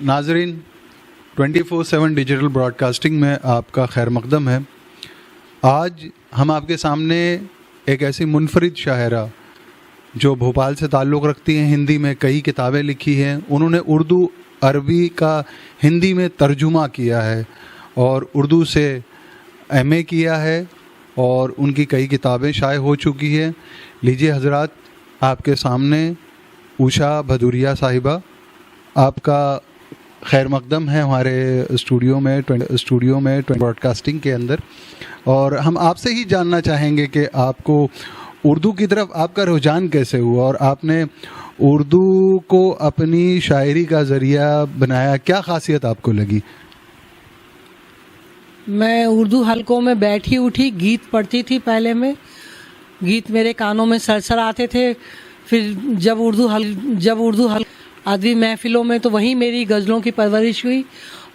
नाजरीन, 24/7 digital broadcasting में आपका खैर मकदम है। आज हम आपके सामने एक ऐसी मुनफरिद शायरा जो भोपाल से ताल्लुक़ रखती हैं, हिंदी में कई किताबें लिखी हैं, उन्होंने उर्दू अरबी का हिंदी में तर्जुमा किया है और उर्दू से एमए किया है और उनकी कई किताबें शाये हो चुकी हैं। लीजिए हजरात, आपके सामने उषा भदौरिया साहिबा, आपका खैर मकदम है हमारे स्टूडियो में ब्रॉडकास्टिंग के अंदर। और हम आपसे ही जानना चाहेंगे कि आपको उर्दू की तरफ आपका रुझान कैसे हुआ और आपने उर्दू को अपनी शायरी का ज़रिया बनाया, क्या ख़ासियत आपको लगी? मैं उर्दू हलकों में बैठी उठी गीत पढ़ती थी। पहले में गीत मेरे कानों में सरसर आते थे। फिर जब उर्दू अदबी महफिलों में, तो वहीं मेरी गज़लों की परवरिश हुई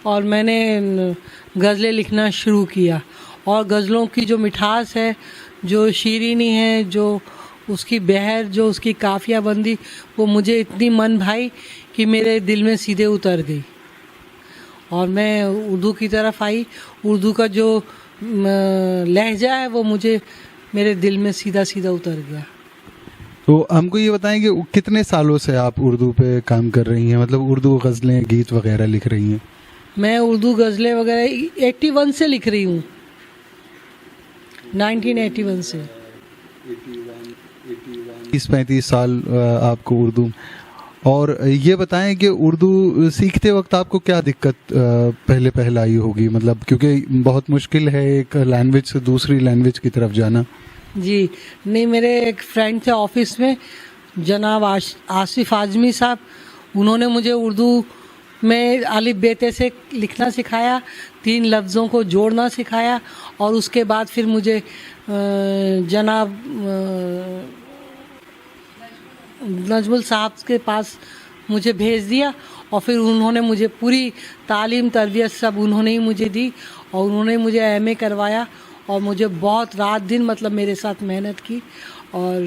और मैंने गज़लें लिखना शुरू किया। और गज़लों की जो मिठास है, जो शीरीनी है, जो उसकी बहर, जो उसकी काफ़िया बंदी, वो मुझे इतनी मन भाई कि मेरे दिल में सीधे उतर गई और मैं उर्दू की तरफ आई। उर्दू का जो लहजा है वो मुझे मेरे दिल में सीधा सीधा उतर गया। तो हमको ये बताएं कि कितने सालों से आप उर्दू पे काम कर रही हैं, मतलब उर्दू गज़लें, गीत वगैरह लिख रही हैं? मैं उर्दू गज़लें वगैरह 81 से लिख रही हूँ, 1981 से। 30-35 साल आपको उर्दू। और ये बताएं कि उर्दू सीखते वक्त आपको क्या दिक्कत पहले आई होगी, मतलब क्योंकि बहुत मुश्किल है एक लैंग्वेज से दूसरी लैंग्वेज की तरफ जाना। जी नहीं, मेरे एक फ्रेंड थे ऑफिस में, जनाब आसिफ आजमी साहब, उन्होंने मुझे उर्दू में अलिफ बेते से लिखना सिखाया, 3 लफ्ज़ों को जोड़ना सिखाया और उसके बाद फिर मुझे जनाब नजमुल साहब के पास मुझे भेज दिया और फिर उन्होंने मुझे पूरी तालीम तरबियत सब उन्होंने ही मुझे दी और उन्होंने मुझे एमए करवाया और मुझे बहुत रात दिन मतलब मेरे साथ मेहनत की। और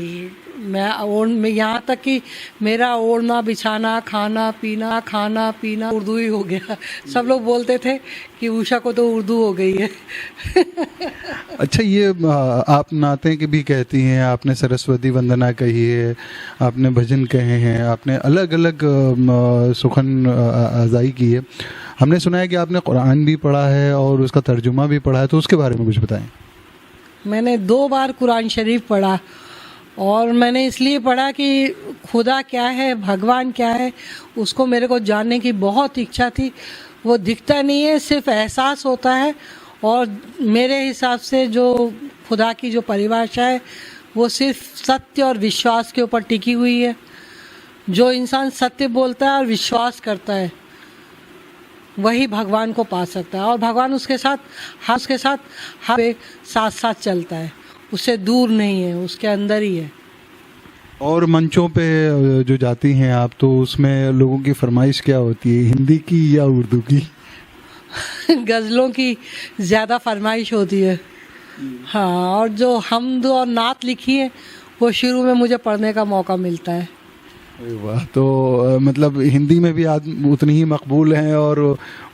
मैं यहाँ तक कि मेरा ओढ़ना बिछाना, खाना पीना उर्दू ही हो गया। सब लोग बोलते थे कि उषा को तो उर्दू हो गई है। अच्छा, ये आप नाते की भी कहती हैं, आपने सरस्वती वंदना कही है, आपने भजन कहे हैं, आपने अलग अलग सुखन अज़ाई की है। हमने सुना है कि आपने कुरान भी पढ़ा है और उसका तर्जुमा भी पढ़ा है, तो उसके बारे में कुछ बताएं। मैंने 2 बार कुरान शरीफ पढ़ा और मैंने इसलिए पढ़ा कि खुदा क्या है, भगवान क्या है, उसको मेरे को जानने की बहुत इच्छा थी। वो दिखता नहीं है, सिर्फ एहसास होता है। और मेरे हिसाब से जो खुदा की जो परिभाषा है वो सिर्फ सत्य और विश्वास के ऊपर टिकी हुई है। जो इंसान सत्य बोलता है और विश्वास करता है वही भगवान को पा सकता है और भगवान उसके साथ हर साथ चलता है, उससे दूर नहीं है, उसके अंदर ही है। और मंचों पे जो जाती हैं आप, तो उसमें लोगों की फरमाइश क्या होती है, हिंदी की या उर्दू की? गज़लों की ज़्यादा फरमाइश होती है। हाँ, और जो हमद और नात लिखी है वो शुरू में मुझे पढ़ने का मौका मिलता है। वाह, तो मतलब हिंदी में भी उतनी ही मकबूल हैं और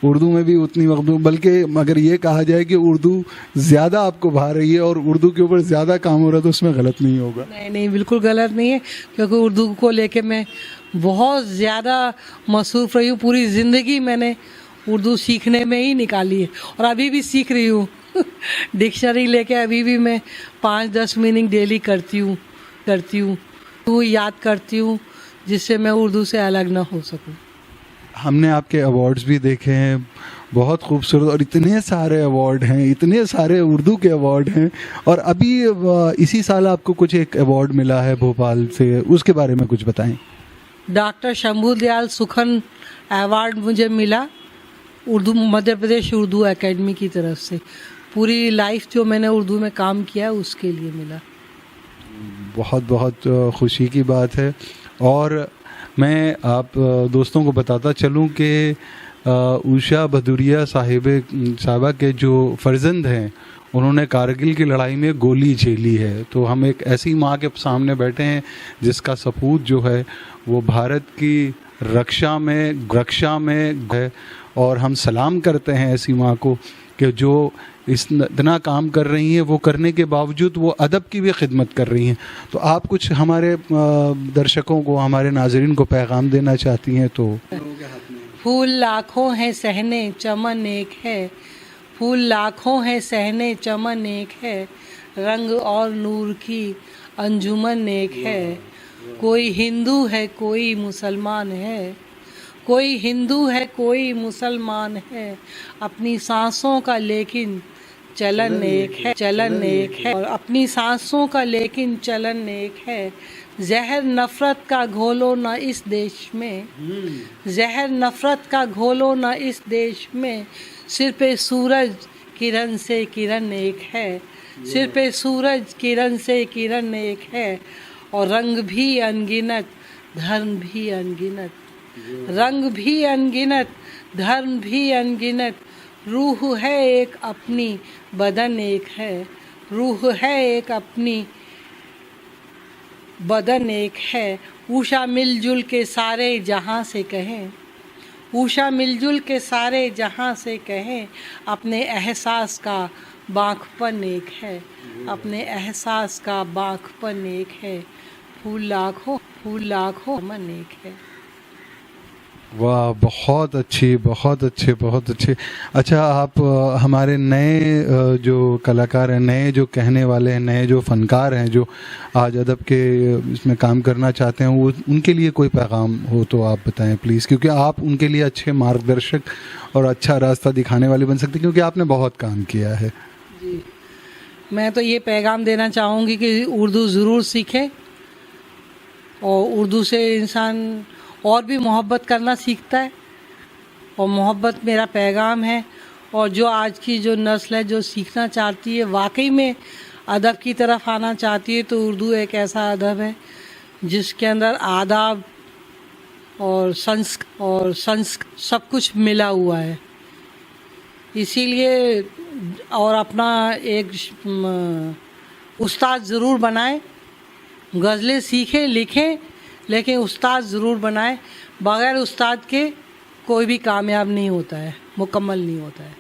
उर्दू में भी उतनी मकबूल, बल्कि अगर ये कहा जाए कि उर्दू ज़्यादा आपको भा रही है और उर्दू के ऊपर ज़्यादा काम हो रहा है, तो उसमें गलत नहीं होगा? नहीं, बिल्कुल गलत नहीं है, क्योंकि उर्दू को लेके मैं बहुत ज़्यादा मसरूफ़ रही हूँ। पूरी ज़िंदगी मैंने उर्दू सीखने में ही निकाली है और अभी भी सीख रही हूँ। डिक्शनरी लेके अभी भी मैं 5-10 मीनिंग डेली करती हूँ, याद करती हूँ, जिससे मैं उर्दू से अलग ना हो सकूं। हमने आपके अवार्ड्स भी देखे हैं, बहुत खूबसूरत, और इतने सारे अवार्ड हैं, इतने सारे उर्दू के अवार्ड हैं। और अभी इसी साल आपको कुछ एक अवार्ड मिला है भोपाल से, उसके बारे में कुछ बताएं। डॉक्टर शंभू दयाल सुखन अवार्ड मुझे मिला उर्दू मध्य प्रदेश उर्दू एकेडमी की तरफ से। पूरी लाइफ जो मैंने उर्दू में काम किया उसके लिए मिला। बहुत बहुत खुशी की बात है। और मैं आप दोस्तों को बताता चलूं कि उषा भदौरिया साहिबा के जो फर्जंद हैं, उन्होंने कारगिल की लड़ाई में गोली झेली है। तो हम एक ऐसी माँ के सामने बैठे हैं जिसका सपूत जो है वो भारत की रक्षा में है। और हम सलाम करते हैं ऐसी माँ को कि जो इतना काम कर रही हैं, वो करने के बावजूद वो अदब की भी खिदमत कर रही हैं। तो आप कुछ हमारे दर्शकों को, हमारे नाज़रीन को पैगाम देना चाहती हैं तो? फूल लाखों हैं सहने चमन एक है, फूल लाखों हैं सहने चमन एक है, रंग और नूर की अंजुमन एक है। कोई हिंदू है कोई मुसलमान है, कोई हिंदू है कोई मुसलमान है, अपनी सांसों का लेकिन चलन एक है, चलन एक है, और अपनी सांसों का लेकिन चलन एक है। जहर नफरत का घोलो ना इस देश में, जहर नफरत का घोलो ना इस देश में, सिर पे सूरज किरण से किरण एक है, सिर पे सूरज किरण से किरण एक है। और रंग भी अनगिनत धर्म भी अनगिनत, रंग भी अनगिनत धर्म भी अनगिनत, रूह है एक अपनी बदन एक है, रूह है एक अपनी बदन एक है। ऊषा मिलजुल के सारे जहां से कहें, ऊषा मिलजुल के सारे जहां से कहें, अपने एहसास का बांखपन एक है, अपने एहसास का बांखपन एक है। फूल लाखों मन एक है। वाह, बहुत अच्छे, बहुत अच्छे। अच्छा, आप हमारे नए जो कलाकार हैं, नए जो कहने वाले हैं, नए जो फनकार हैं, जो आज अदब के इसमें काम करना चाहते हैं, वो उनके लिए कोई पैगाम हो तो आप बताएं प्लीज़, क्योंकि आप उनके लिए अच्छे मार्गदर्शक और अच्छा रास्ता दिखाने वाले बन सकते हैं, क्योंकि आपने बहुत काम किया है। जी, मैं तो ये पैगाम देना चाहूँगी कि उर्दू ज़रूर सीखें, और उर्दू से इंसान और भी मोहब्बत करना सीखता है, और मोहब्बत मेरा पैगाम है। और जो आज की जो नस्ल है जो सीखना चाहती है, वाकई में अदब की तरफ आना चाहती है, तो उर्दू एक ऐसा अदब है जिसके अंदर आदाब और संस्क सब कुछ मिला हुआ है। इसीलिए और अपना एक उस्ताद ज़रूर बनाए, गज़लें सीखें लिखें, लेकिन उस्ताद ज़रूर बनाए। बग़ैर उस्ताद के कोई भी कामयाब नहीं होता है, मुकम्मल नहीं होता है।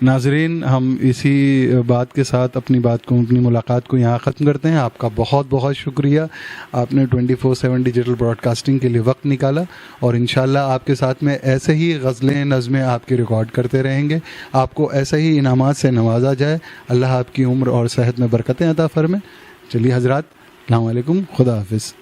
नाज़रीन, हम इसी बात के साथ अपनी मुलाकात को यहाँ ख़त्म करते हैं। आपका बहुत बहुत शुक्रिया, आपने 24/7 डिजिटल ब्रॉडकास्टिंग के लिए वक्त निकाला, और इंशाल्लाह आपके साथ में ऐसे ही गज़लें नज़में आपके रिकॉर्ड करते रहेंगे, आपको ऐसे ही इनामात से नवाजा जाए। अल्लाह आपकी उम्र और सेहत में बरकतें अता फरमाए। चलिए हज़रात, अस्सलाम वालेकुम, खुदा हाफिज़।